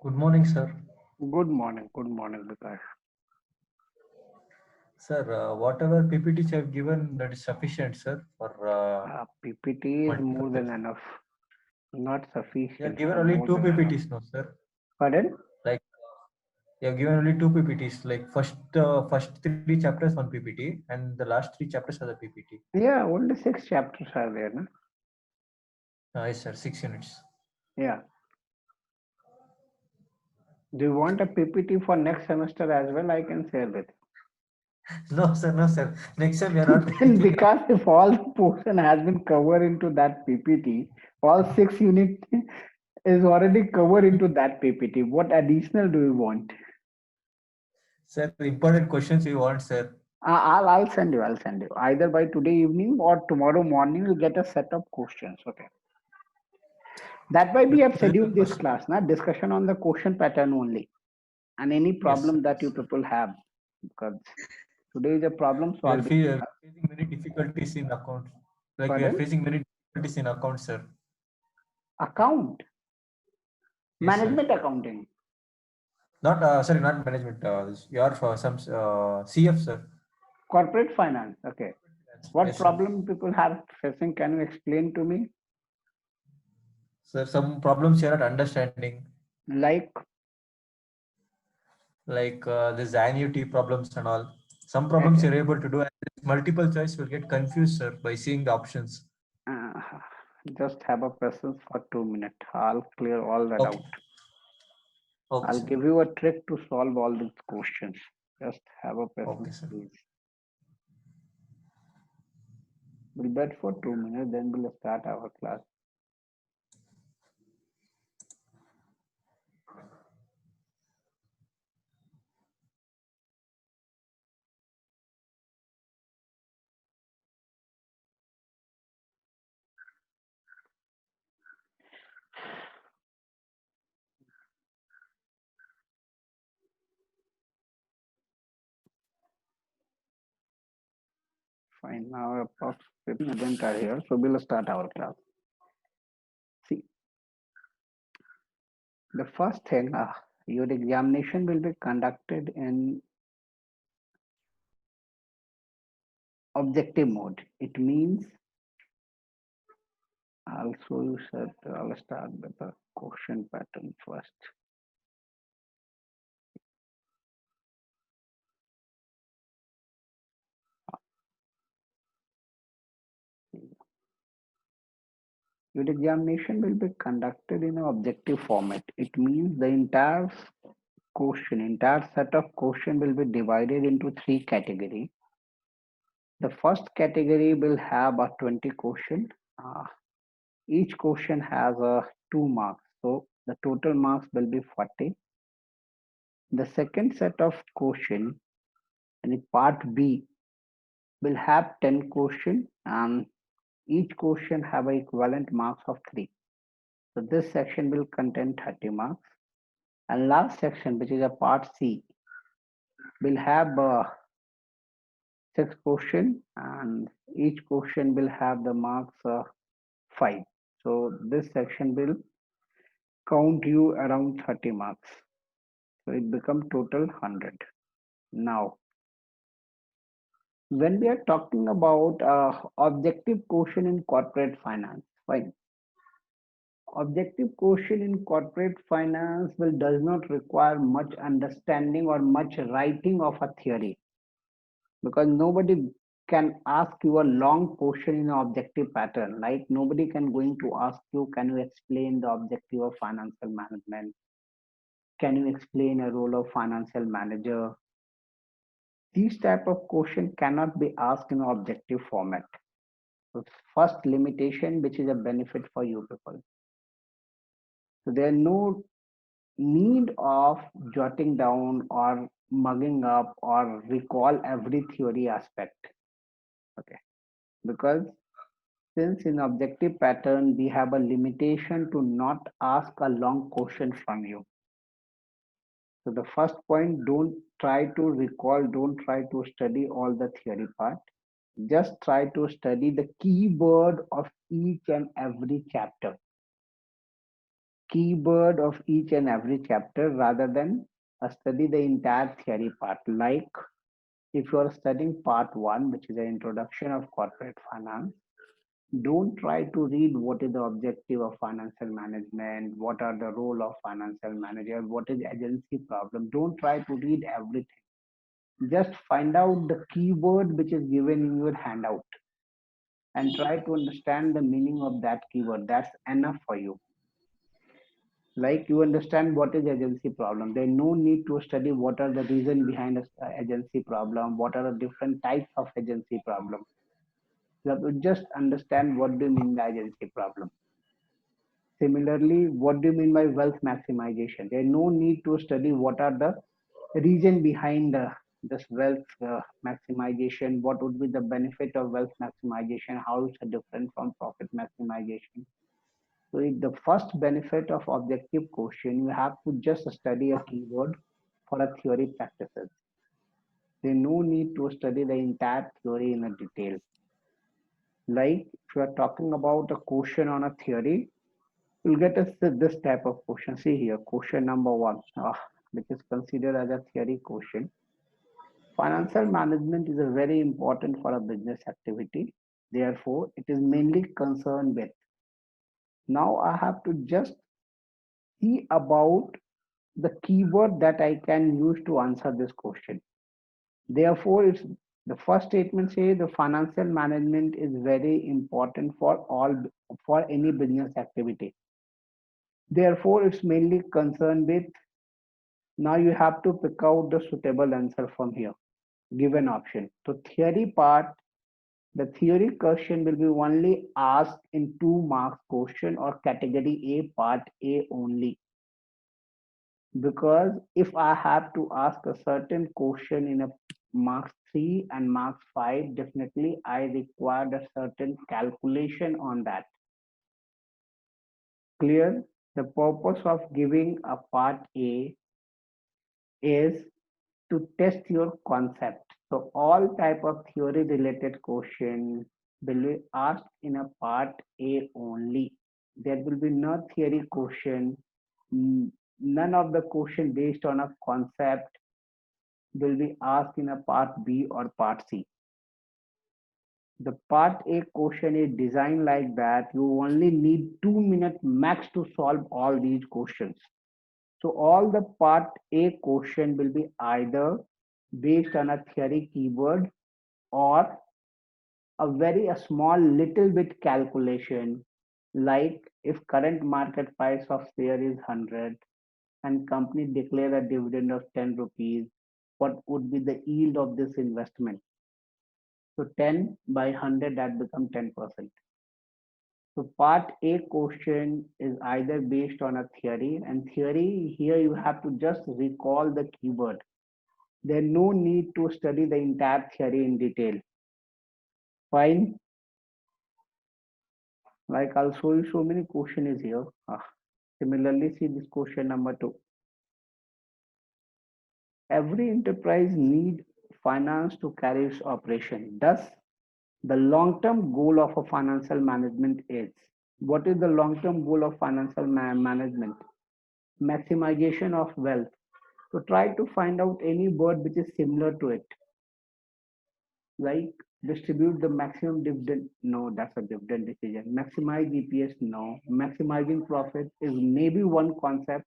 Good morning, sir. Good morning, Vikas. Sir, whatever PPTs you have given, that is sufficient, sir, for PPT is more multiple than choice. enough, not You have sufficient, given only more two than enough. PPTs, no, sir. Pardon? Like you have given only two PPTs. Like first three chapters one PPT, and the last three chapters are the PPT. Yeah, only 6 chapters are there, no? Yes, sir. 6 units. Yeah. Do you want a PPT for next semester as well? I can share with No, sir. No, sir. Next time we are you. not Then taking. because if all the portion has been covered into that PPT, all 6 unit is already covered into that PPT. What additional do you want? Sir, important questions you want, sir. I'll send you. I'll send you. Either by today evening or tomorrow morning, you'll get a set of questions. Okay. That why we have Where is the scheduled this question? class, na discussion on the question pattern only, and any Yes, sir. problem that you people have, because today is a problem We are solving. facing many difficulties in accounts. Like we are Pardon? facing many difficulties in accounts, sir. Account, Yes, sir. management accounting, Not sorry, not management. Your some CF, sir. corporate finance. Okay. What Yes, sir. problem people have facing? Can you explain to me? Sir, some problems you're not understanding, Like, like this annuity problems and all. Some problems okay. you're able to do, and multiple choice will get confused, sir, by seeing the options. Uh, just have a presence for 2 minutes. I'll clear all that Okay. out. Okay, I'll sir. give you a trick to solve all these questions. Just have a presence, Okay, sir. please. We'll bet for 2 minutes, then we'll start our class. Fine. Now approx 15 students are here, so we'll start our class. See, the first thing, your examination will be conducted in objective mode. It means I'll show you, sir. I'll start with the question pattern first. Your examination will be conducted in an objective format. It means the entire set of question will be divided into three categories. The first category will have a 20 question. Uh, each question has a 2 marks, so the total marks will be 40. The second set of question in the part B will have 10 question, and each question have a equivalent marks of 3. So this section will contain 30 marks. And last section, which is a part C, will have 6 question, and each question will have the marks 5. So this section will count you around 30 marks. So it becomes total 100. Now, when we are talking about objective question in corporate finance, fine. Objective question in corporate finance will does not require much understanding or much writing of a theory, because nobody can ask you a long question in an objective pattern. Like nobody can going to ask you, can you explain the objective of financial management? Can you explain a role of financial manager? These type of question cannot be asked in an objective format. So first limitation, which is a benefit for you people. So there is no need of jotting down or mugging up or recall every theory aspect. Okay. Because Since in objective pattern, we have a limitation to not ask a long question from you. So the first point, don't try to recall, don't try to study all the theory part. Just try to study the keyword of each and every chapter. Keyword of each and every chapter rather than study the entire theory part. Like if you are studying part one, which is an introduction of corporate finance, don't try to read what is the objective of financial management, what are the role of financial manager, what is agency problem. Don't try to read everything. Just find out the keyword which is given in your handout and try to understand the meaning of that keyword. That's enough for you. Like you understand what is agency problem. There no need to study what are the reason behind agency problem, what are the different types of agency problem. You have to just understand what do you mean by agency problem. Similarly, what do you mean by wealth maximization? There no need to study what are the reason behind this wealth maximization, what would be the benefit of wealth maximization, how it's different from profit maximization. So if the first benefit of objective question, you have to just study a keyword for a theory practices. There no need to study the entire theory in a detail. Like if you are talking about a question on a theory, you'll get this type of question. See here, question number one, which is considered as a theory question. Financial management is a very important for a business activity. Therefore, it is mainly concerned with. Now I have to just see about the keyword that I can use to answer this question. Therefore, it's the first statement says the financial management is very important for any business activity. Therefore, it's mainly concerned with. Now you have to pick out the suitable answer from here. Given option. So theory part, the theory question will be only asked in 2 marks question or category A part A only. Because if I have to ask a certain question in a marks 3 and marks 5, definitely I required a certain calculation on that. Clear? The purpose of giving a part A is to test your concept. So all type of theory related question will be asked in a part A only. There will be no theory question. None of the question based on a concept will be asked in a part B or part C. The part A question is designed like that. You only need 2 minutes max to solve all these questions. So all the part A question will be either based on a theory keyword or a small little bit calculation, like if current market price of share is 100 and company declare a dividend of 10 rupees, what would be the yield of this investment? So 10 by 100 that become 10%. So part A question is either based on a theory, and theory here you have to just recall the keyword. There no need to study the entire theory in detail. Fine. Like I'll show you so many questions here. Similarly, see this question number 2. Every enterprise need finance to carry its operation. Thus, the long-term goal of a financial management is. What is the long-term goal of financial management? Maximization of wealth. So try to find out any word which is similar to it. Like distribute the maximum dividend. No, that's a dividend decision. Maximize EPS. No. Maximizing profit is maybe one concept,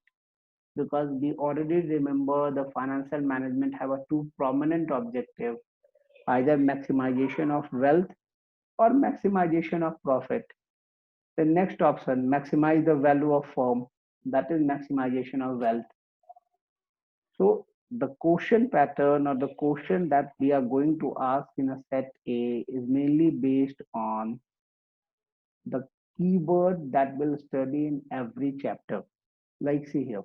because we already remember the financial management have a 2 prominent objective, either maximization of wealth or maximization of profit. The next option, maximize the value of firm, that is maximization of wealth. So the question pattern or the question that we are going to ask in a set A is mainly based on the keyword that we'll study in every chapter. Like see here,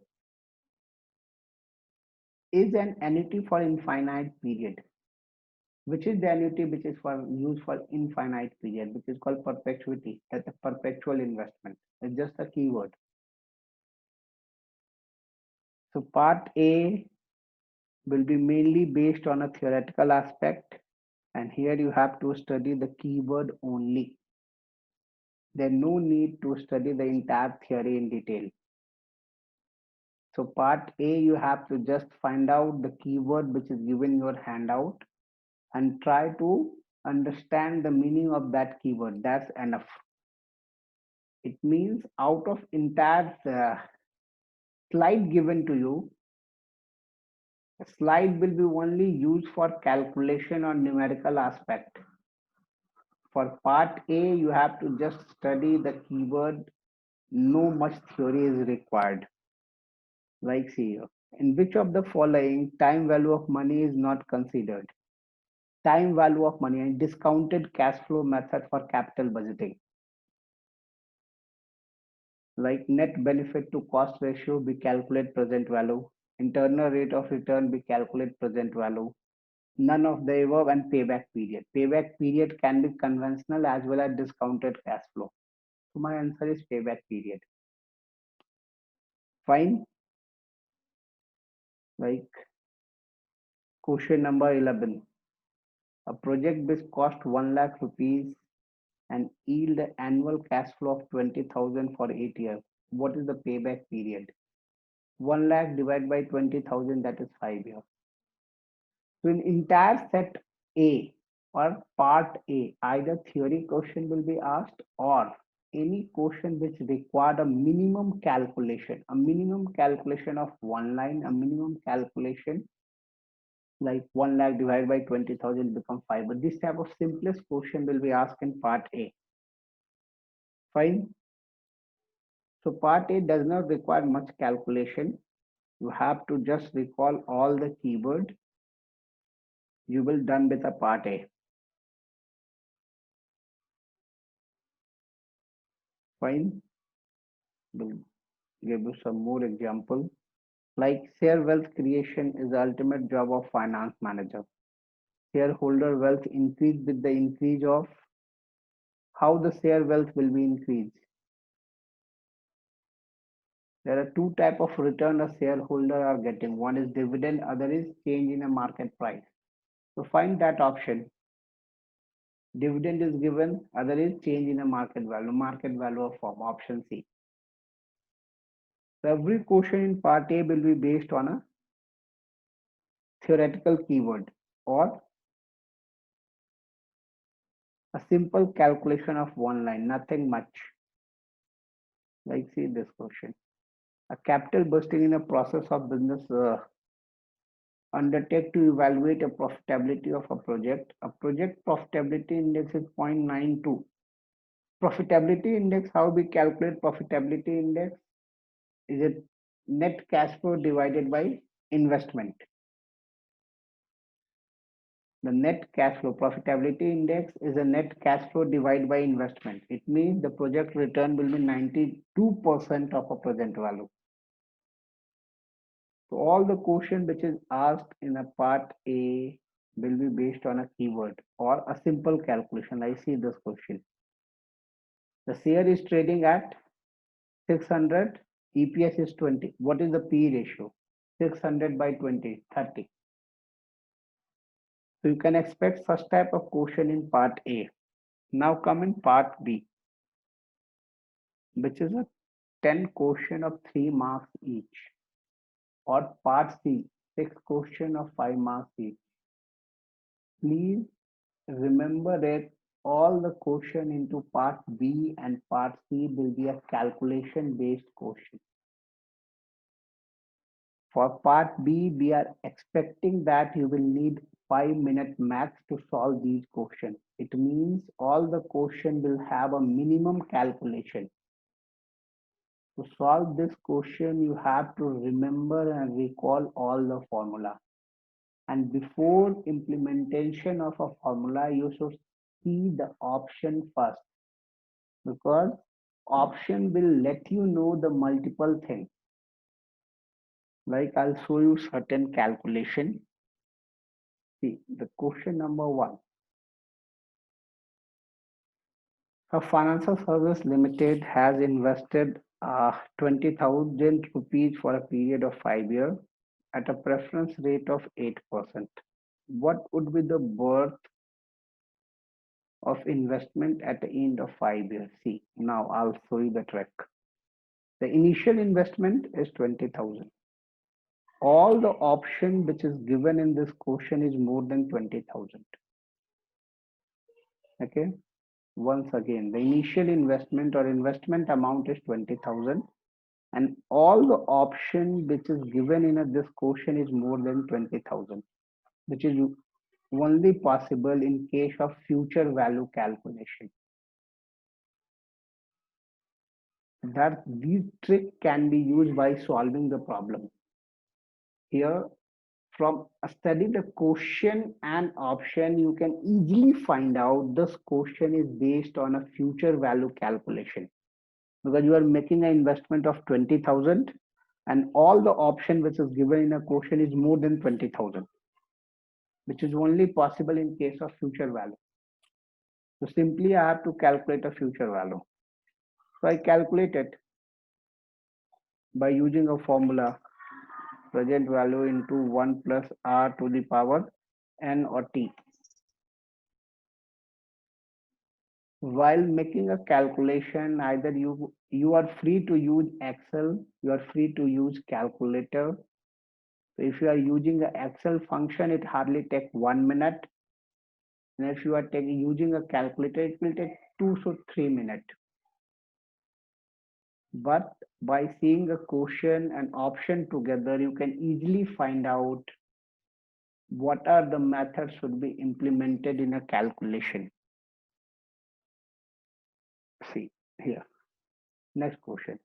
is an annuity for infinite period. Which is the annuity which is for used for infinite period, which is called perpetuity. That's a perpetual investment. It's just a keyword. So part A will be mainly based on a theoretical aspect, and here you have to study the keyword only. There's no need to study the entire theory in detail. So part A, you have to just find out the keyword which is given in your handout and try to understand the meaning of that keyword. That's enough. It means out of entire slide given to you, a slide will be only used for calculation or numerical aspect. For part A, you have to just study the keyword. No much theory is required. Like see here, in which of the following time value of money is not considered? Time value of money and discounted cash flow method for capital budgeting. Like net benefit to cost ratio, we calculate present value. Internal rate of return, we calculate present value. None of the above, and payback period. Payback period can be conventional as well as discounted cash flow. So my answer is payback period. Fine. Like question number 11. A project which cost 1 lakh rupees and yield annual cash flow of 20,000 for 8 years. What is the payback period? 1 lakh divided by 20,000, that is 5 years. So in entire set A or part A, either theory question will be asked or any question which required a minimum calculation of one line, a minimum calculation like 1 lakh divided by 20,000 become 5. But this type of simplest question will be asked in part A. Fine. So part A does not require much calculation. You have to just recall all the keyword. You will done with a part A. Fine. We'll give you some more example. Like share wealth creation is the ultimate job of finance manager. Shareholder wealth increase with the increase of how the share wealth will be increased. There are two type of return a shareholder are getting. One is dividend, other is change in a market price. So find that option. Dividend is given, other is change in a market value of form, option C. So every question in part A will be based on a theoretical keyword or a simple calculation of one line, nothing much. Like see this question. A capital busting in a process of business undertake to evaluate a profitability of a project. A project profitability index is 0.92. Profitability index, how we calculate profitability index? Is it net cash flow divided by investment? The net cash flow profitability index is a net cash flow divided by investment. It means the project return will be 92% of a present value. So all the question which is asked in a part A will be based on a keyword or a simple calculation. I see this question. The share is trading at 600, EPS is 20. What is the P ratio? 600 by 20, 30. So you can expect such type of question in part A. Now come in part B, which is a 10 question of 3 marks each, or part C, 6 question of 5 marks each. Please remember that all the question into part B and part C will be a calculation based question. For part B, we are expecting that you will need 5-minute max to solve these questions. It means all the question will have a minimum calculation. To solve this question, you have to remember and recall all the formula. And before implementation of a formula, you should see the option first, because option will let you know the multiple things. Like I'll show you certain calculation. See, the question number one. A financial service limited has invested 20,000 rupees for a period of 5 years at a preference rate of 8%. What would be the birth of investment at the end of 5 years? See, now I'll show you the trick. The initial investment is 20,000. All the option which is given in this question is more than 20,000. Okay. Once again, the initial investment or investment amount is 20,000 and all the option which is given in this question is more than 20,000, which is only possible in case of future value calculation. That this trick can be used by solving the problem. Here, from study the question and option, you can easily find out this question is based on a future value calculation, because you are making an investment of 20,000 and all the option which is given in a question is more than 20,000, which is only possible in case of future value. So simply I have to calculate a future value. So I calculate it by using a formula, present value into 1 plus r to the power n or t. While making a calculation, either you are free to use Excel, you are free to use calculator. So if you are using the Excel function, it hardly takes 1 minute. And if you are using a calculator, it will take 2 to 3 minutes. But by seeing a question and option together, you can easily find out what are the methods should be implemented in a calculation. See here. Next question.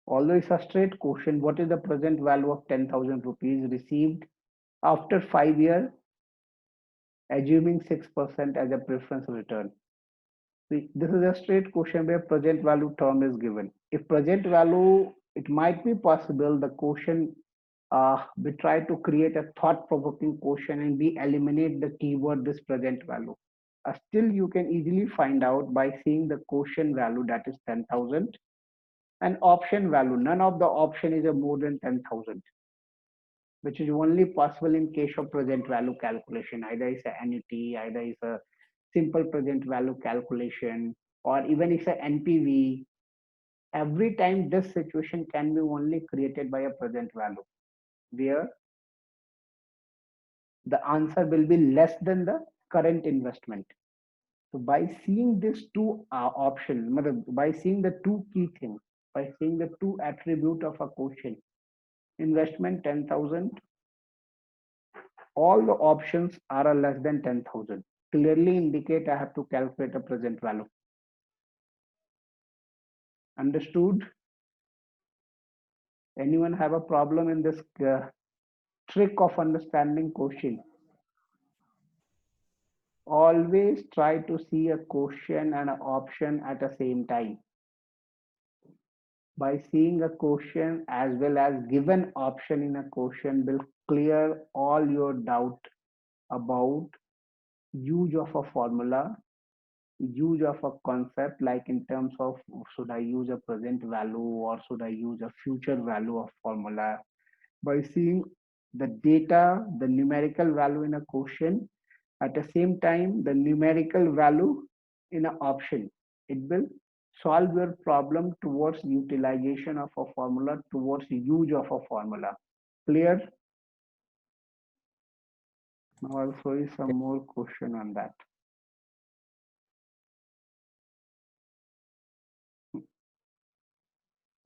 Although it's a straight question, what is the present value of 10,000 rupees received after 5 years, assuming 6% as a preference return? See, this is a straight question where present value term is given. If present value, it might be possible the question, we try to create a thought-provoking question and we eliminate the keyword this present value. Still, you can easily find out by seeing the question value, that is 10,000, and option value. None of the option is a more than 10,000, which is only possible in case of present value calculation. Either it's a annuity, either it's a simple present value calculation, or even it's a NPV. Every time this situation can be only created by a present value, where the answer will be less than the current investment. So by seeing these two options, by seeing the two key things, by seeing the two attribute of a question, investment 10,000, all the options are less than 10,000, clearly indicate I have to calculate a present value. Understood? Anyone have a problem in this trick of understanding question? Always try to see a question and an option at the same time. By seeing a question as well as given option in a question will clear all your doubt about use of a formula, use of a concept, like in terms of should I use a present value or should I use a future value of formula. By seeing the data, the numerical value in a question, at the same time the numerical value in an option, it will solve your problem towards utilization of a formula, towards use of a formula. Clear? Now I'll show you some more question on that.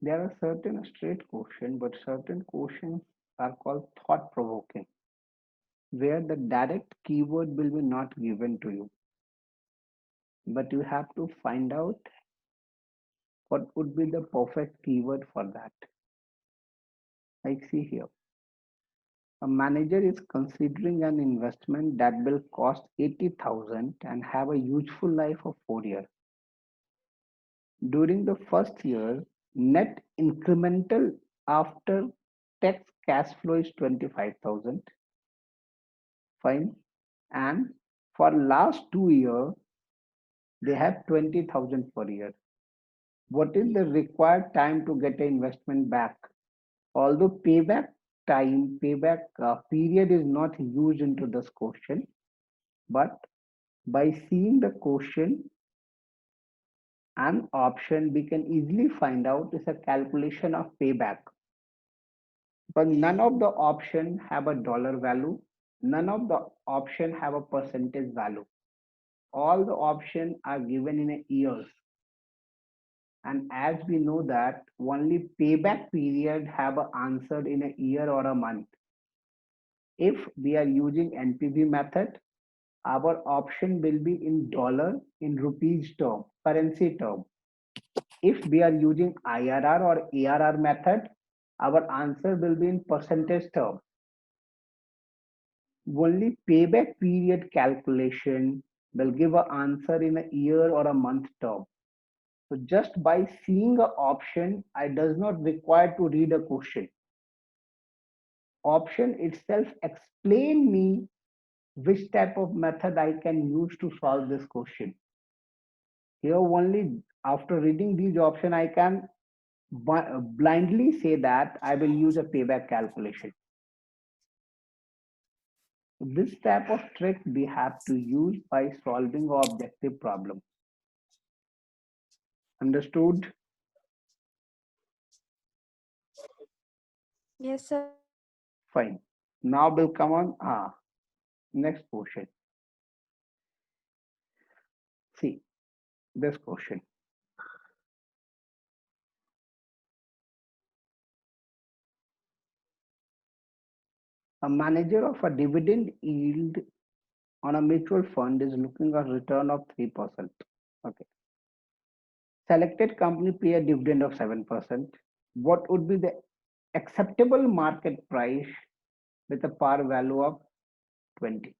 There are certain straight questions, but certain questions are called thought provoking, where the direct keyword will be not given to you, but you have to find out what would be the perfect keyword for that. Like see here, a manager is considering an investment that will cost 80,000 and have a useful life of 4 years. During the first year, net incremental after tax cash flow is 25,000. Fine. And for last 2 years, they have 20,000 per year. What is the required time to get an investment back? Although payback period is not used into this question, but by seeing the question and option, we can easily find out is a calculation of payback. But none of the option have a dollar value. None of the option have a percentage value. All the options are given in a years. And as we know that only payback period have a answered in a year or a month. If we are using NPV method, our option will be in dollar, in rupees term, currency term. If we are using IRR or ARR method, our answer will be in percentage term. Only payback period calculation will give an answer in a year or a month term. So just by seeing an option, I does not require to read a question. Option itself explain me which type of method I can use to solve this question. Here only after reading these option, I can blindly say that I will use a payback calculation. This type of trick we have to use by solving objective problem. Understood? Yes, sir. Fine. Now we'll come on next question. See this question. A manager of a dividend yield on a mutual fund is looking at return of 3%. Okay. Selected company pay a dividend of 7%. What would be the acceptable market price with a par value of 20?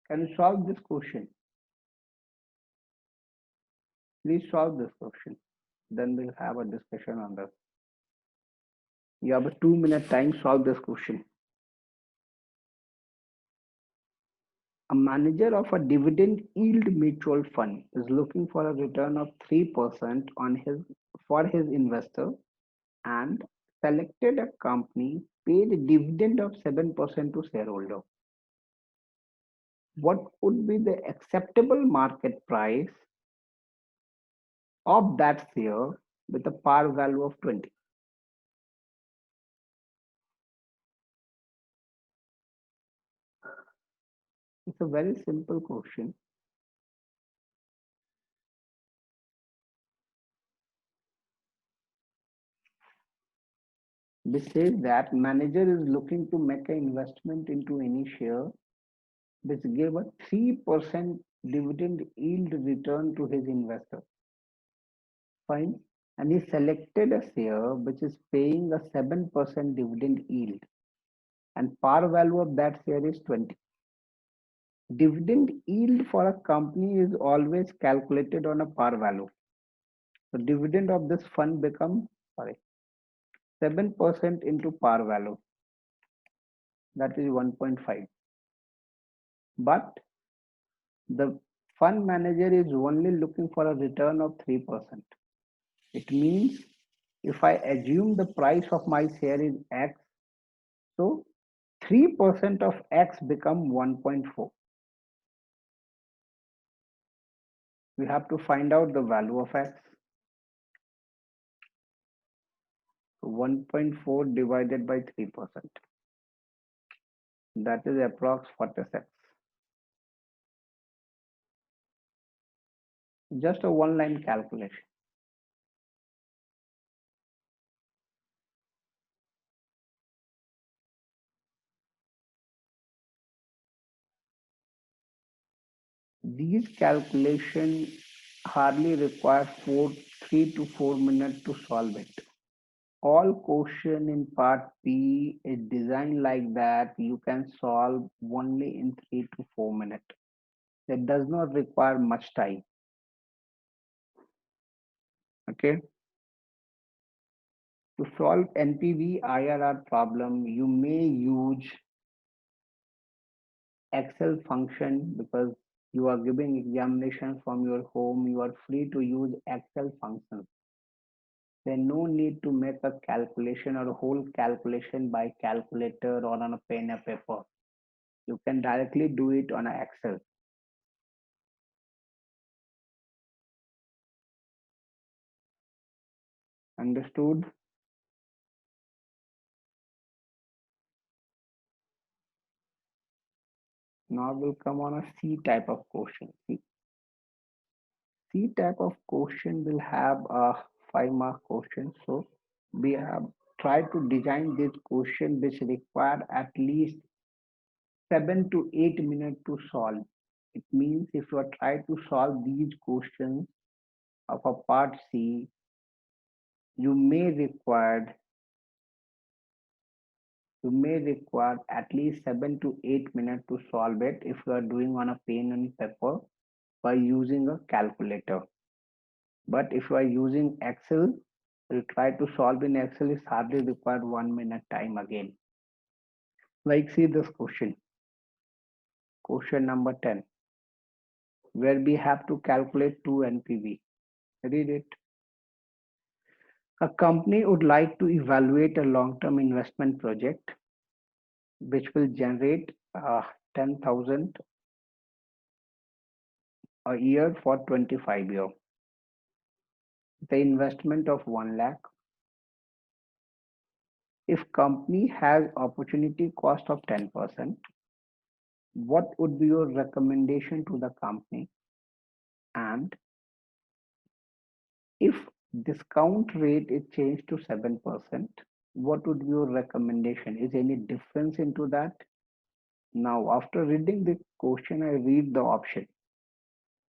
Can you solve this question? Please solve this question. Then we'll have a discussion on this. You have a 2-minute time, solve this question. A manager of a dividend yield mutual fund is looking for a return of 3% on his for his investor and selected a company paid a dividend of 7% to shareholder. What would be the acceptable market price of that share with a par value of 20? It's a very simple question. This says that manager is looking to make an investment into any share which gave a 3% dividend yield return to his investor. Fine. And he selected a share which is paying a 7% dividend yield. And par value of that share is 20. Dividend yield for a company is always calculated on a par value. So dividend of this fund becomes 7% into par value. That is 1.5. But the fund manager is only looking for a return of 3%. It means if I assume the price of my share is X, so 3% of X become 1.4. We have to find out the value of X. 1.4 divided by 3%. That is approx 46. Just a one-line calculation. These calculations hardly require 3 to 4 minutes to solve it. All question in part B is designed like that you can solve only in 3 to 4 minutes. It does not require much time. Okay. To solve NPV IRR problem, you may use Excel function, because you are giving examination from your home, you are free to use Excel functions. There's no need to make a calculation or a whole calculation by calculator or on a pen and paper. You can directly do it on a Excel. Understood? Now we'll come on a C type of question. C type of question will have a 5 mark question. So we have tried to design this question which require at least 7 to 8 minutes to solve. It means if you are trying to solve these questions of a part C, you may require at least 7 to 8 minutes to solve it if you are doing on a pen and paper by using a calculator. But if you are using Excel, you try to solve in Excel is hardly required 1 minute time again. Like see this question number 10, where we have to calculate 2 NPV. Read it. A company would like to evaluate a long-term investment project which will generate 10,000 a year for 25 years. The investment of 1 lakh. If company has opportunity cost of 10%, what would be your recommendation to the company? And if discount rate is changed to 7%, what would be your recommendation? Is any difference into that? Now, after reading the question, I read the option.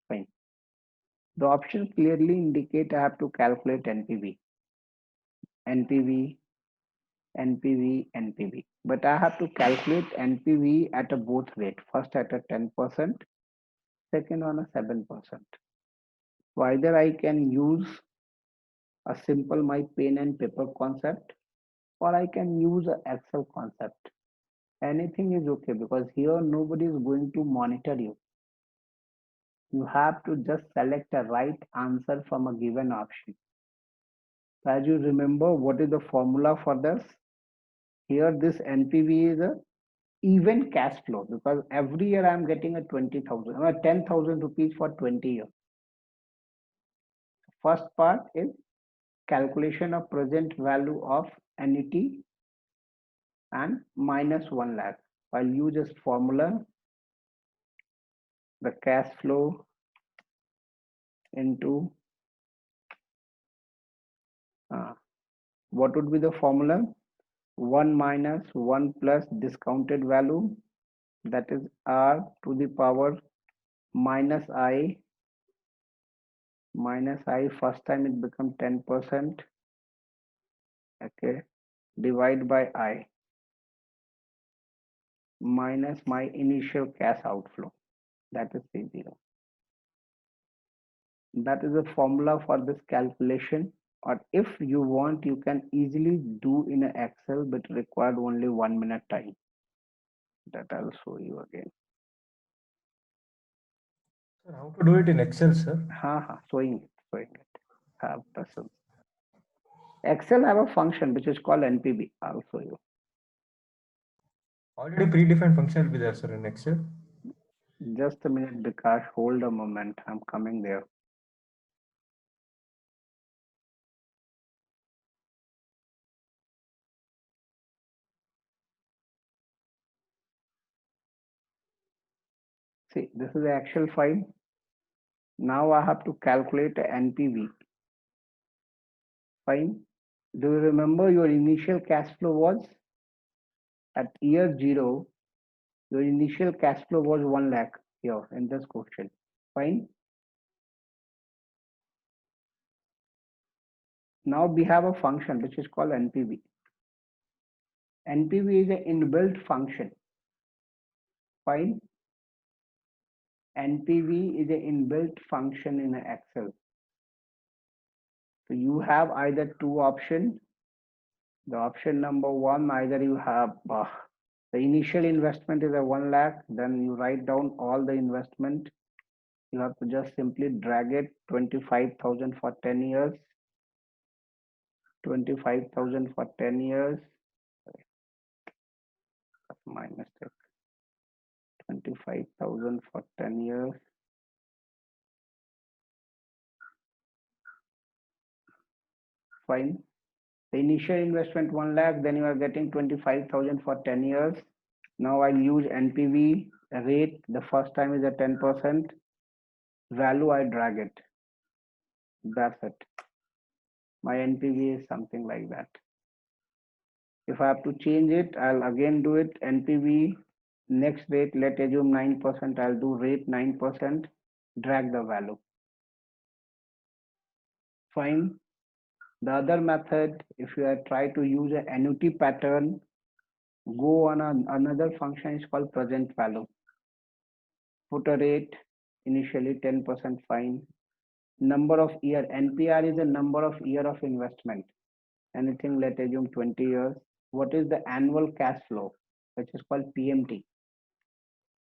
Fine. The option clearly indicate I have to calculate NPV, NPV, NPV, NPV. But I have to calculate NPV at a both rate. First at a 10%, second on a 7%. So either I can use a simple my pen and paper concept, or I can use a Excel concept. Anything is okay because here nobody is going to monitor you. You have to just select a right answer from a given option. So as you remember, what is the formula for this? Here this NPV is a even cash flow because every year I'm getting a 20,000 or 10,000 rupees for 20 years. First part is calculation of present value of annuity and minus 1 lakh. I'll use this formula, the cash flow into what would be the formula? 1 minus 1 plus discounted value, that is r to the power minus I. First time it becomes 10%. Okay, divide by I minus my initial cash outflow, that is C0. That is the formula for this calculation. Or if you want, you can easily do in an Excel, but required only 1 minute time. That I'll show you again. Sir, how to do it in Excel, sir? Showing it. Have presence. Excel have a function which is called NPV. I'll show you. Already predefined function will be there, sir, in Excel. Just a minute, Bikash. Hold a moment. I'm coming there. See, this is the Excel file. Now I have to calculate a NPV. Fine. Do you remember your initial cash flow was at year 0? Your initial cash flow was 1 lakh here in this question. Fine. Now we have a function which is called NPV. NPV is an inbuilt function. Fine. NPV is an inbuilt function in Excel. So you have either two options. The option number one, either you have The initial investment is a 1 lakh. Then you write down all the investment. You have to just simply drag it 25,000 for 10 years. 25,000 for 10 years. That's my mistake. 25,000 for 10 years. Fine. The initial investment 1 lakh, then you are getting 25,000 for 10 years. Now I'll use NPV rate. The first time is a 10%. Value, I drag it. That's it. My NPV is something like that. If I have to change it, I'll again do it. NPV, next rate, let's assume 9%. I'll do rate 9%, drag the value. Fine. The other method, if you try to use an annuity pattern, go on another function is called present value. Put a rate, initially 10%, fine. Number of year, NPR is the number of year of investment. Anything, let's assume 20 years. What is the annual cash flow, which is called PMT?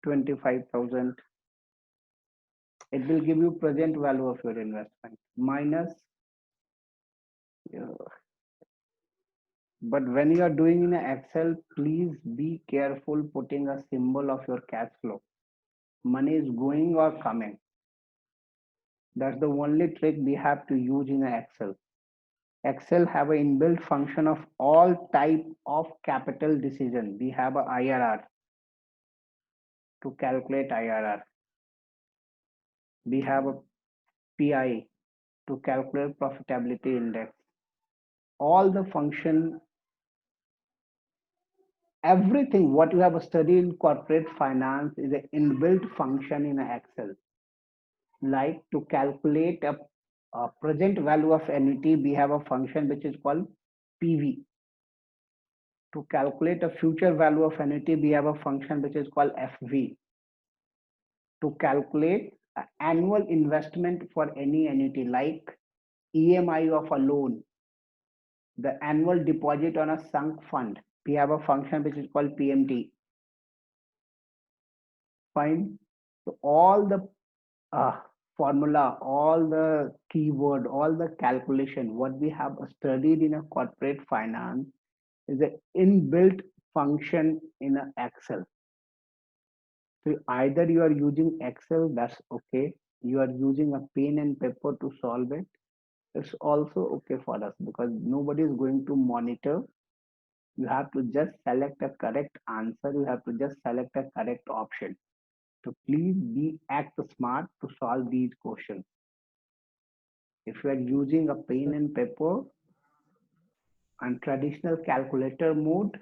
25,000. It will give you present value of your investment minus. But when you are doing in Excel, please be careful putting a symbol of your cash flow. Money is going or coming. That's the only trick we have to use in Excel. Excel have an inbuilt function of all type of capital decision. We have a IRR to calculate IRR. We have a PI to calculate profitability index. All the function, everything what you have studied in corporate finance is an inbuilt function in Excel. Like to calculate a present value of annuity, we have a function which is called PV. To calculate a future value of annuity, we have a function which is called FV. To calculate annual investment for any annuity, like EMI of a loan, the annual deposit on a sunk fund, we have a function which is called PMT. Fine. So all the formula, all the keyword, all the calculation, what we have studied in a corporate finance is an inbuilt function in an Excel. So either you are using Excel, that's okay. You are using a pen and paper to solve it. It's also okay for us because nobody is going to monitor. You have to just select a correct answer. You have to just select a correct option. So please act smart to solve these questions. If you are using a pen and paper and traditional calculator mode,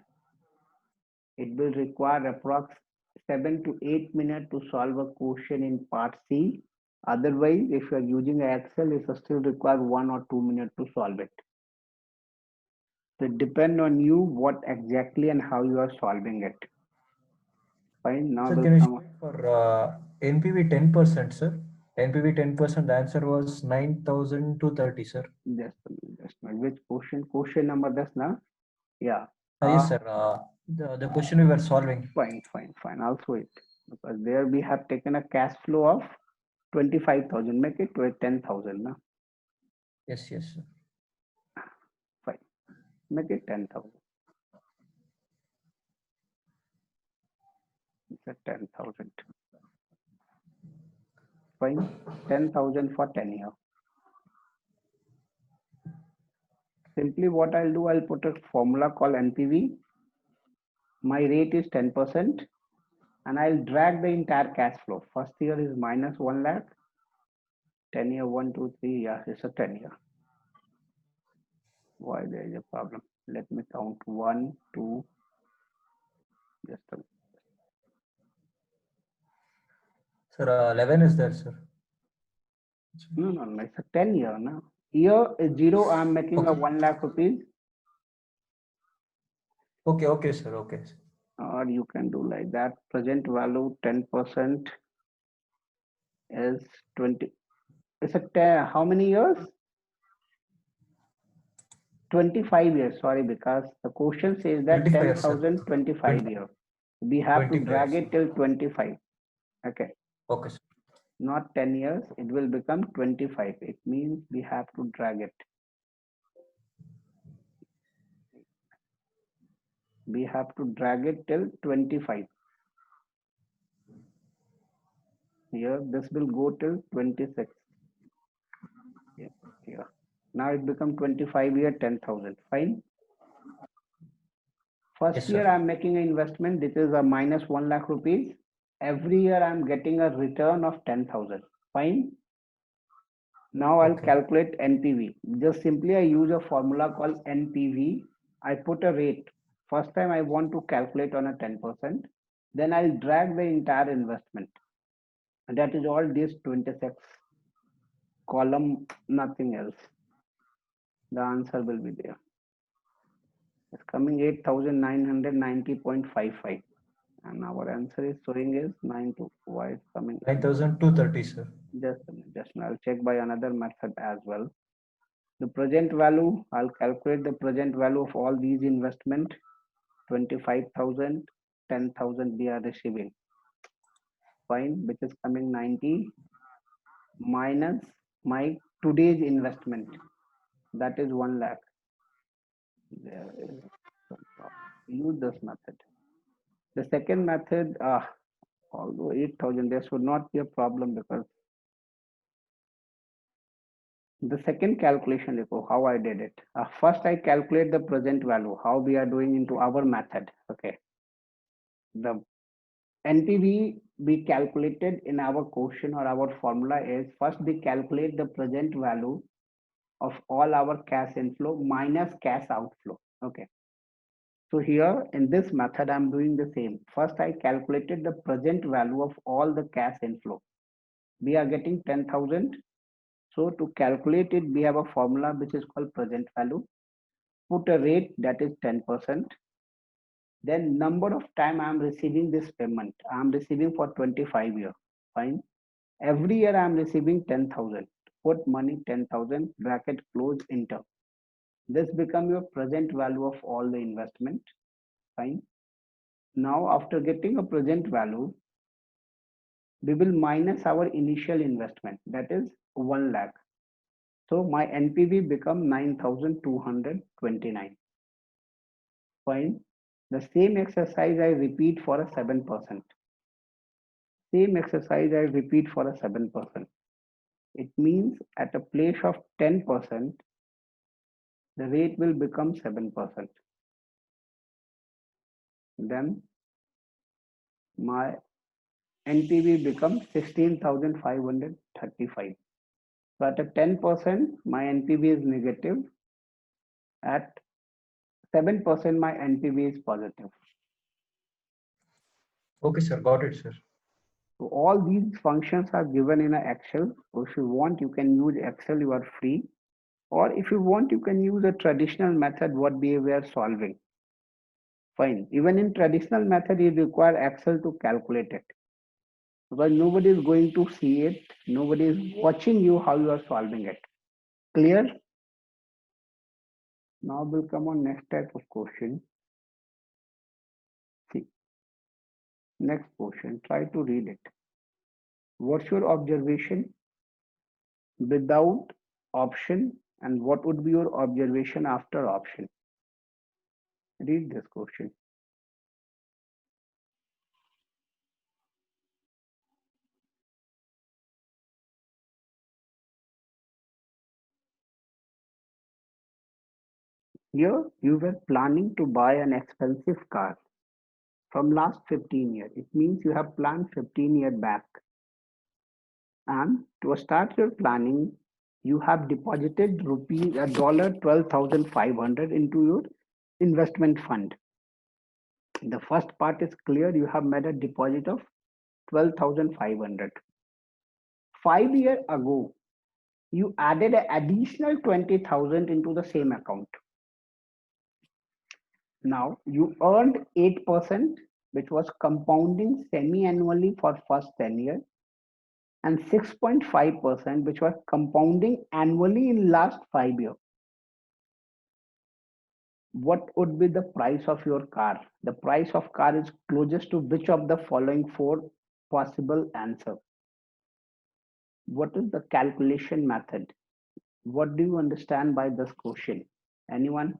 it will require approx 7 to 8 minutes to solve a question in part C. Otherwise, if you are using Excel, it will still require 1 or 2 minutes to solve it. So it depends on you what exactly and how you are solving it. Fine. Now sir, can you show it for NPV 10%, sir? NPV 10%, the answer was 9,230, sir. Just which question? Question number that's now? Yeah. Yes, sir. The question we were solving. Fine. I'll show it. Because there we have taken a cash flow of 25,000. Make it to 10,000. No? Yes, sir. Fine. Make it 10,000. It's a 10,000. Fine. 10,000 for 10 years. Simply what I'll do, I'll put a formula called NPV. My rate is 10%. And I'll drag the entire cash flow. First year is minus 1 lakh. 10 year, 1, 2, 3. Yeah, it's a 10 year. Why there is a problem? Let me count 1, 2. Just a minute. Sir, 11 is there, sir. No, it's a 10 year now. Year is 0. I'm making okay. a 1 lakh rupees. Okay, sir. Okay. Or you can do like that. Present value 10% is 20. It's a 10, how many years? 25 years. Sorry, because the question says that 10,000 25 years. We have to 25 drag years. it till 25. Okay. Okay, sir. Not 10 years, it will become 25. It means we have to drag it. We have to drag it till 25. Here, this will go till 26. Here. Now it become 25 year, 10,000. Fine. First Yes, year sir. I'm making an investment. This is a minus 1 lakh rupees. Every year I'm getting a return of 10,000. Fine. Now I'll Okay. calculate NPV. Just simply I use a formula called NPV. I put a rate. First time I want to calculate on a 10%. Then I'll drag the entire investment. And that is all this 26 column, nothing else. The answer will be there. It's coming 8,990.55. And our answer is showing is 92. Why it's coming? 9,230, sir. Just a minute, just now. I'll check by another method as well. The present value, I'll calculate the present value of all these investment. 25,000, 10,000 we are receiving. Fine, which is coming 90 minus my today's investment. That is 1 lakh. There is some problem. Use this method. The second method, although 8,000, there should not be a problem because the second calculation, how I did it. First, I calculate the present value, how we are doing into our method. Okay. The NPV we calculated in our question or our formula is first we calculate the present value of all our cash inflow minus cash outflow. Okay. So here in this method, I'm doing the same. First, I calculated the present value of all the cash inflow. We are getting 10,000. So to calculate it, we have a formula which is called present value. Put a rate that is 10%. Then number of time I am receiving this payment. I am receiving for 25 years. Fine. Every year I am receiving 10,000. Put money 10,000, bracket close, enter. This become your present value of all the investment. Fine. Now after getting a present value, we will minus our initial investment, that is 1 lakh. So my NPV become 9,229. Fine. The same exercise I repeat for a 7%. Same exercise I repeat for a 7%. It means at a place of 10%, the rate will become 7%. Then my NPV becomes 16,535. So at a 10%, my NPV is negative. At 7%, my NPV is positive. Okay, sir. Got it, sir. So all these functions are given in an Excel. So if you want, you can use Excel, you are free. Or if you want, you can use a traditional method, what we were solving. Fine. Even in traditional method, you require Excel to calculate it. Because nobody is going to see it. Nobody is watching you how you are solving it. Clear? Now we'll come on next type of question. See, next question, try to read it. What's your observation without option and what would be your observation after option? Read this question. Here you were planning to buy an expensive car from last 15 years. It means you have planned 15 years back. And to start your planning, you have deposited rupees $12,500 into your investment fund. The first part is clear. You have made a deposit of 12,500. 5 years ago, you added an additional 20,000 into the same account. Now you earned 8%, which was compounding semi-annually for first 10 years, and 6.5%, which was compounding annually in last 5 years. what would be the price of your car? The price of car is closest to which of the following four possible answer? What is the calculation method? What do you understand by this question? Anyone?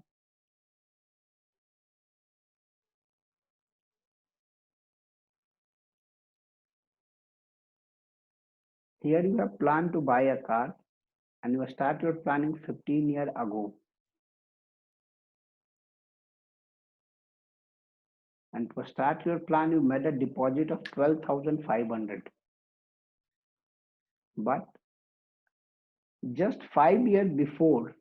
Here you have planned to buy a car and you start your planning 15 years ago. And to start your plan, you made a deposit of 12,500. But just 5 years before,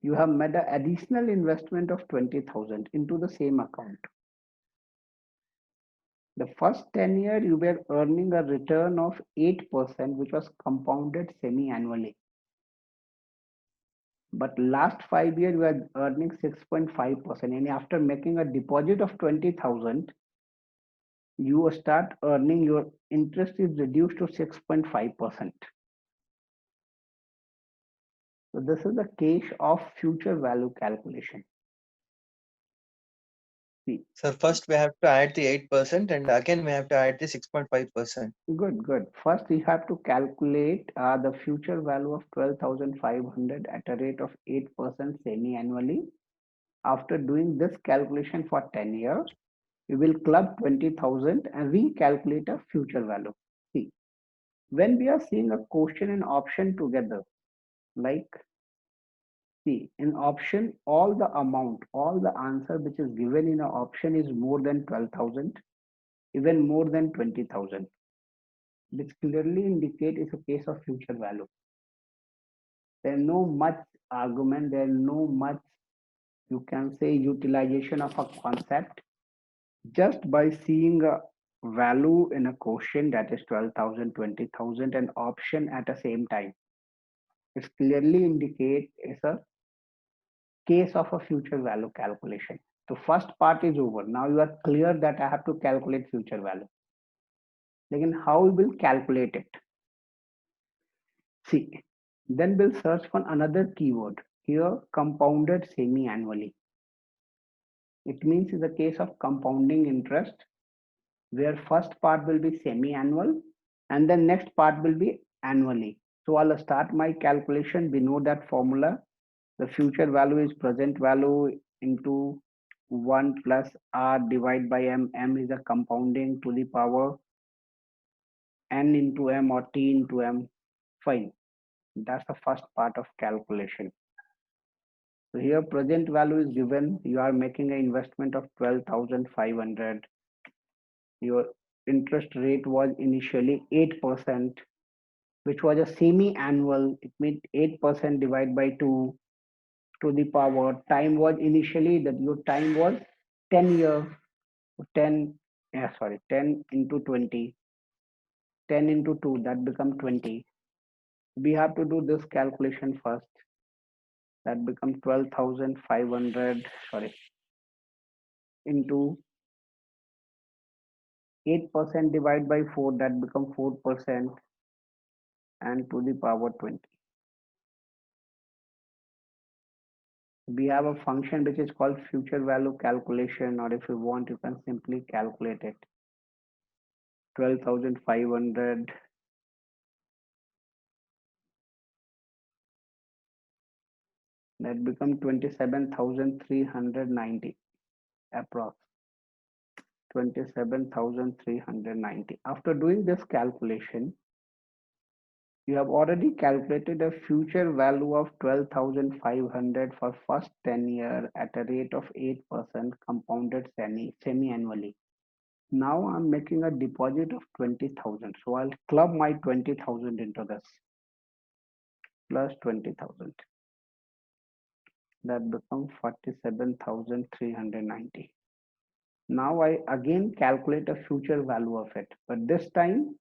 you have made an additional investment of 20,000 into the same account. The first 10 years, you were earning a return of 8%, which was compounded semi-annually. But last 5 years, you are earning 6.5%. And after making a deposit of 20,000, you start earning, your interest is reduced to 6.5%. So this is the case of future value calculation. See, So first we have to add the 8% and again we have to add the 6.5%. good. First, we have to calculate the future value of 12,500 at a rate of 8% semi-annually. After doing this calculation for 10 years, we will club 20,000 and recalculate a future value. See, when we are seeing a question and option together, like, see, in option, all the amount, all the answer which is given in an option is more than 12,000, even more than 20,000. Which clearly indicate is a case of future value. There is no much argument, there is no much, you can say, utilization of a concept. Just by seeing a value in a question that is 12,000, 20,000 and option at the same time, it clearly indicate is a case of a future value calculation. So first part is over. Now you are clear that I have to calculate future value. Again, how we will calculate it? See, then we'll search for another keyword. Here, compounded semi-annually. It means in the case of compounding interest, where first part will be semi-annual and then next part will be annually. So I'll start my calculation. We know that formula. The future value is present value into 1 plus R divided by M. M is a compounding to the power N into M or T into M. Fine. That's the first part of calculation. So here present value is given. You are making an investment of 12,500. Your interest rate was initially 8%, which was a semi-annual. It means 8% divided by 2 to the power. Time was initially that your time was 10 years. 10 into 20. 10 into 2, that becomes 20. We have to do this calculation first. That becomes 12,500, into 8% divided by 4, that becomes 4%, and to the power 20. We have a function which is called future value calculation, or if you want, you can simply calculate it. 12,500 that becomes 27,390 approx. 27,390. After doing this calculation, you have already calculated a future value of 12,500 for first 10 years at a rate of 8% compounded semi-annually. Now I'm making a deposit of 20,000. So I'll club my 20,000 into this plus 20,000. That becomes 47,390. Now I again calculate a future value of it, but this time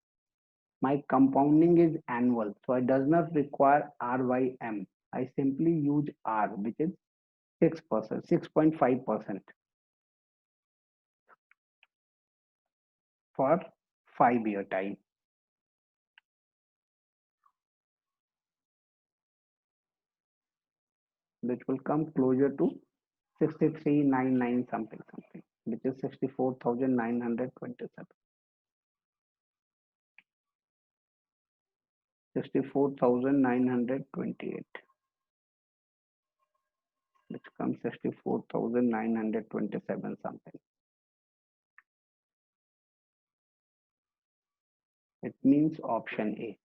my compounding is annual, so it does not require RYM. I simply use R, which is 6%, 6.5% for 5-year time. which will come closer to 6399 something, which is 64,927. 64,928, which comes 64,927 something. It means option A.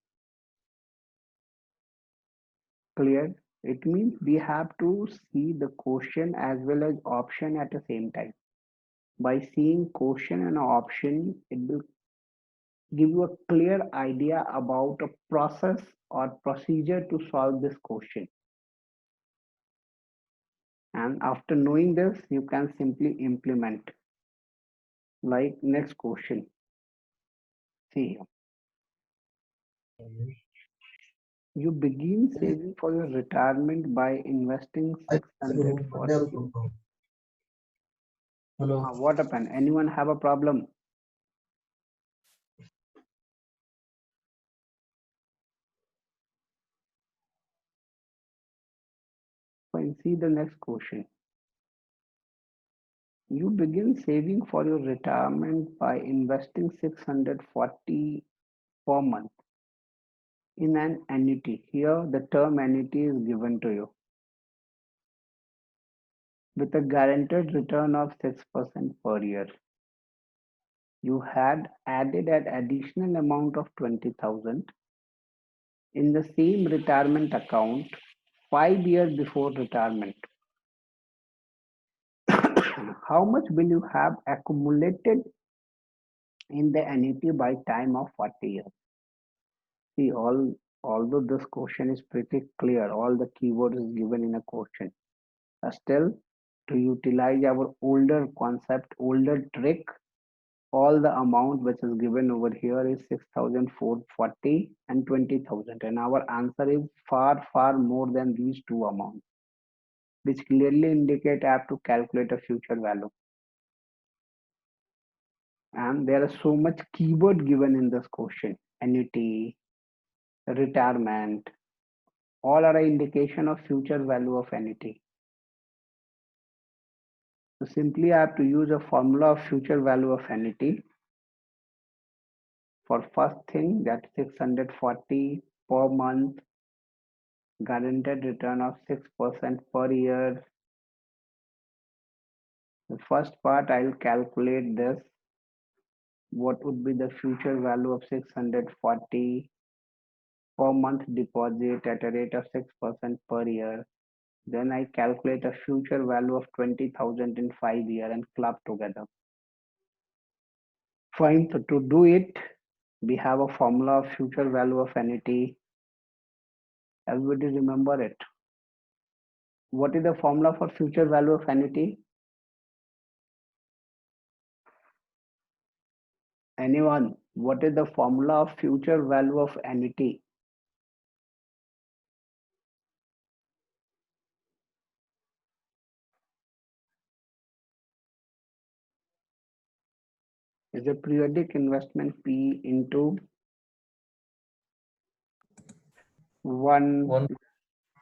Clear? It means we have to see the question as well as option at the same time. By seeing question and option, it will give you a clear idea about a process or procedure to solve this question. And after knowing this, you can simply implement. Like next question. See here. You begin saving for your retirement by investing 640. Hello. What happened? Anyone have a problem? Fine. See the next question. You begin saving for your retirement by investing 640 per month in an annuity. Here, the term annuity is given to you with a guaranteed return of 6% per year. You had added an additional amount of 20,000 in the same retirement account 5 years before retirement. How much will you have accumulated in the annuity by time of 40 years? See, although this question is pretty clear, all the keywords is given in a question. Still, to utilize our older concept, older trick, all the amount which is given over here is 6,440 and 20,000, and our answer is far more than these two amounts, which clearly indicate I have to calculate a future value. And there are so much keyword given in this question: annuity, retirement, all are an indication of future value of annuity. So simply I have to use a formula of future value of annuity. For first thing, that 640 per month, guaranteed return of 6% per year. The first part, I'll calculate this. What would be the future value of 640 per month deposit at a rate of 6% per year? Then I calculate a future value of 20,000 in 5 years and club together. Fine. So to do it, we have a formula of future value of annuity. Everybody remember it. What is the formula for future value of annuity? Anyone? What is the formula of future value of annuity? Is a periodic investment P into 1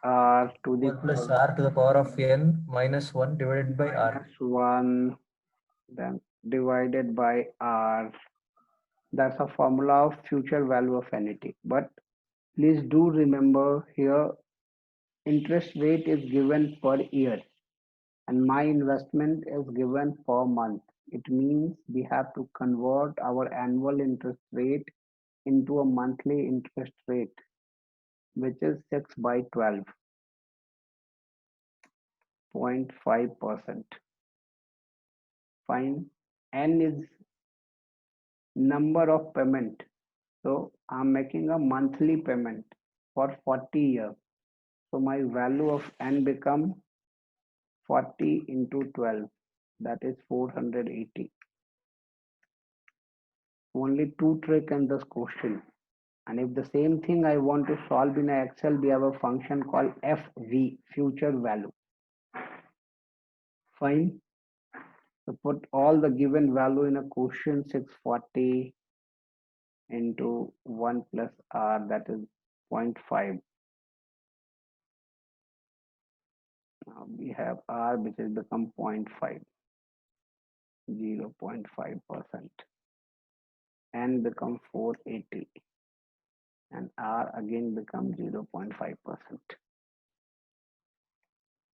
R to the 1 plus R to the power of N minus 1 divided by R. minus 1 then divided by R. That's a formula of future value of annuity. But please do remember here, interest rate is given per year and my investment is given per month. It means we have to convert our annual interest rate into a monthly interest rate, which is 6 by 12.5%. Fine. N is number of payment. So I'm making a monthly payment for 40 years. So my value of N become 40 into 12. That is 480. Only two trick in this question. And if the same thing I want to solve in Excel, we have a function called FV, future value. Fine. So put all the given value in a question, 640 into 1 plus R, that is 0.5. we have R, which has become 0.5, 0.5%. N become 480, and R again become 0.5%.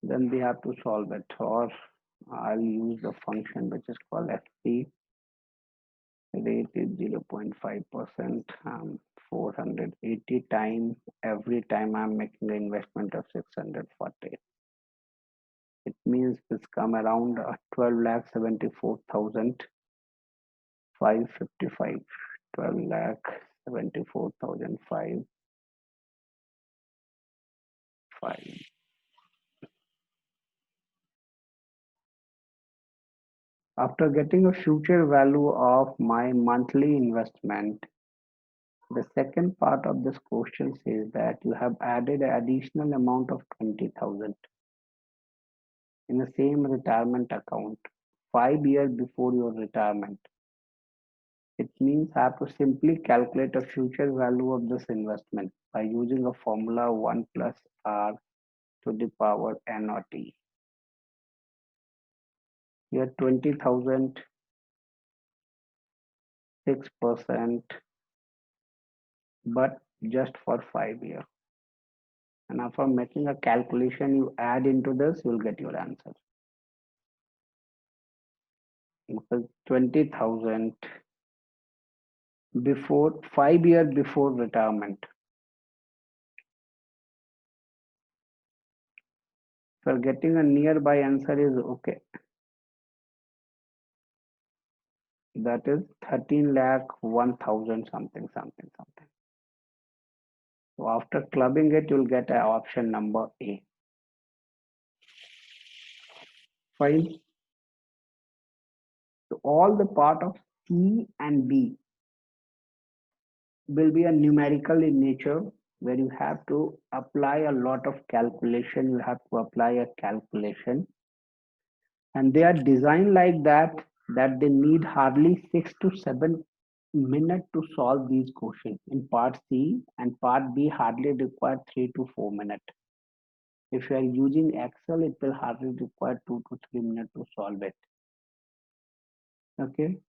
Then we have to solve it, or I'll use the function which is called FP. Rate is 0.5%, 480 times every time I'm making an investment of 640. It means this come around 12,74,555. 12,74,555. After getting a future value of my monthly investment, the second part of this question says that you have added an additional amount of 20,000 in the same retirement account 5 years before your retirement. It means I have to simply calculate a future value of this investment by using a formula 1 plus R to the power N or T. Here 20,000, 6%, but just for 5 years. And after making a calculation, you add into this, you'll get your answer. Because 20,000 before 5 years before retirement. So getting a nearby answer is okay. That is 13 lakh 1,000 something. So after clubbing it, you'll get an option number A. Fine. So all the part of C and B will be a numerical in nature, where you have to apply a lot of calculation. You have to apply a calculation, and they are designed like that they need hardly 6 to 7 minutes to solve these questions in part C, and part B hardly require 3 to 4 minutes. If you are using Excel, it will hardly require 2 to 3 minutes to solve it. Okay.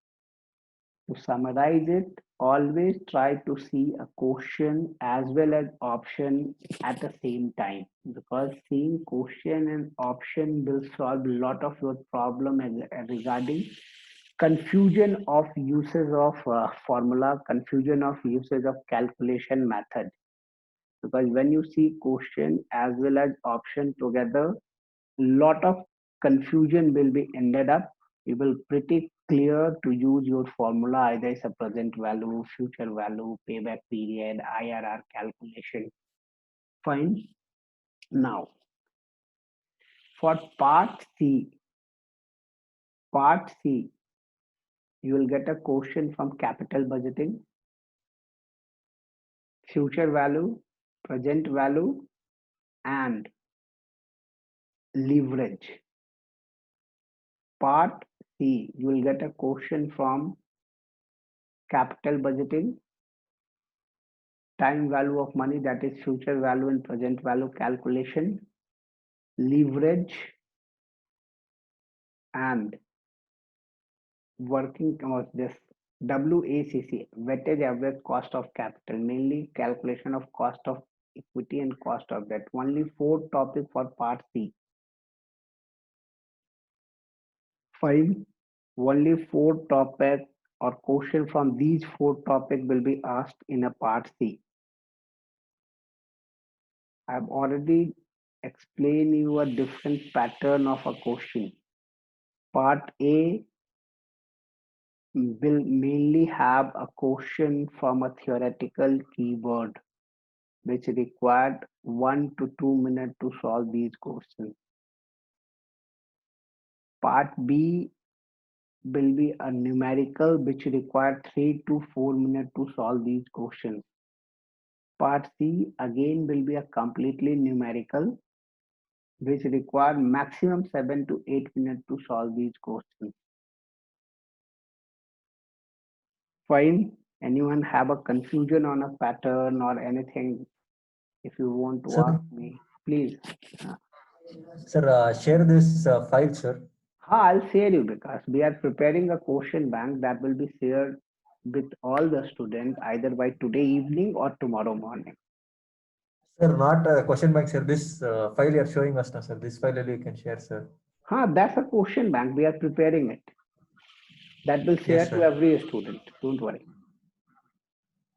To summarize it, always try to see a question as well as option at the same time, because seeing question and option will solve a lot of your problem regarding confusion of uses of formula, confusion of usage of calculation method. Because when you see question as well as option together, lot of confusion will be ended up. You will pretty clear to use your formula, either it's a present value, future value, payback period, IRR calculation. Fine. Now, for part C, you will get a question from capital budgeting, future value, present value, and leverage. Part C, you will get a question from capital budgeting, time value of money, that is future value and present value calculation, leverage, and working on this WACC, weighted average cost of capital, mainly calculation of cost of equity and cost of debt. Only 4 topics for part C. 5, only 4 topics or question from these 4 topics will be asked in a part C. I've already explained you a different pattern of a question. Part A will mainly have a question from a theoretical keyword, which required 1 to 2 minutes to solve these questions. Part B will be a numerical, which required 3 to 4 minutes to solve these questions. Part C again will be a completely numerical, which require maximum 7 to 8 minutes to solve these questions. Fine. Anyone have a confusion on a pattern or anything? If you want to Sir. ask me, please. Sir, share this file, sir. I'll share you because we are preparing a question bank that will be shared with all the students either by today evening or tomorrow morning. Sir, not a question bank, sir. This file you are showing us now, sir. This file only you can share, sir. That's a question bank. We are preparing it. That will share Yes, to sir. every student. Don't worry.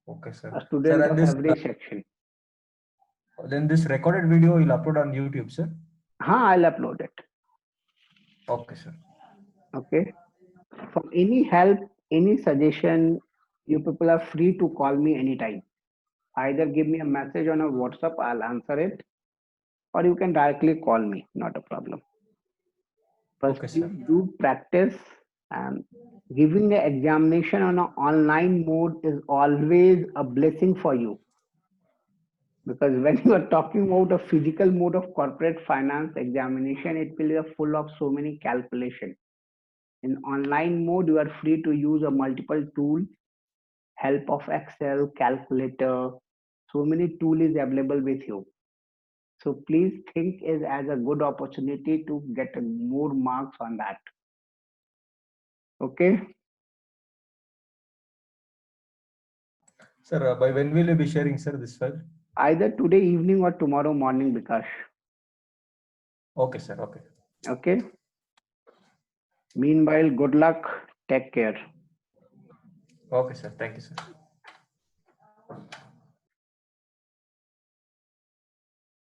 Okay, sir. A Sir, student and of this every section. then this recorded video you'll upload on YouTube, sir. I'll upload it. Okay, sir. Okay. For any help, any suggestion, you people are free to call me anytime. Either give me a message on a WhatsApp, I'll answer it, or you can directly call me, not a problem. First, Okay, please sir. do practice, and giving the examination on an online mode is always a blessing for you. Because when you are talking about a physical mode of corporate finance examination, it will be full of so many calculation. In online mode, you are free to use a multiple tool, help of Excel, calculator, so many tool is available with you. So please think it as a good opportunity to get more marks on that. Okay. Sir, by when will you be sharing, sir, this file? Either today evening or tomorrow morning, Bikash. Okay, sir. Okay. Okay. Meanwhile, good luck. Take care. Okay, sir. Thank you, sir.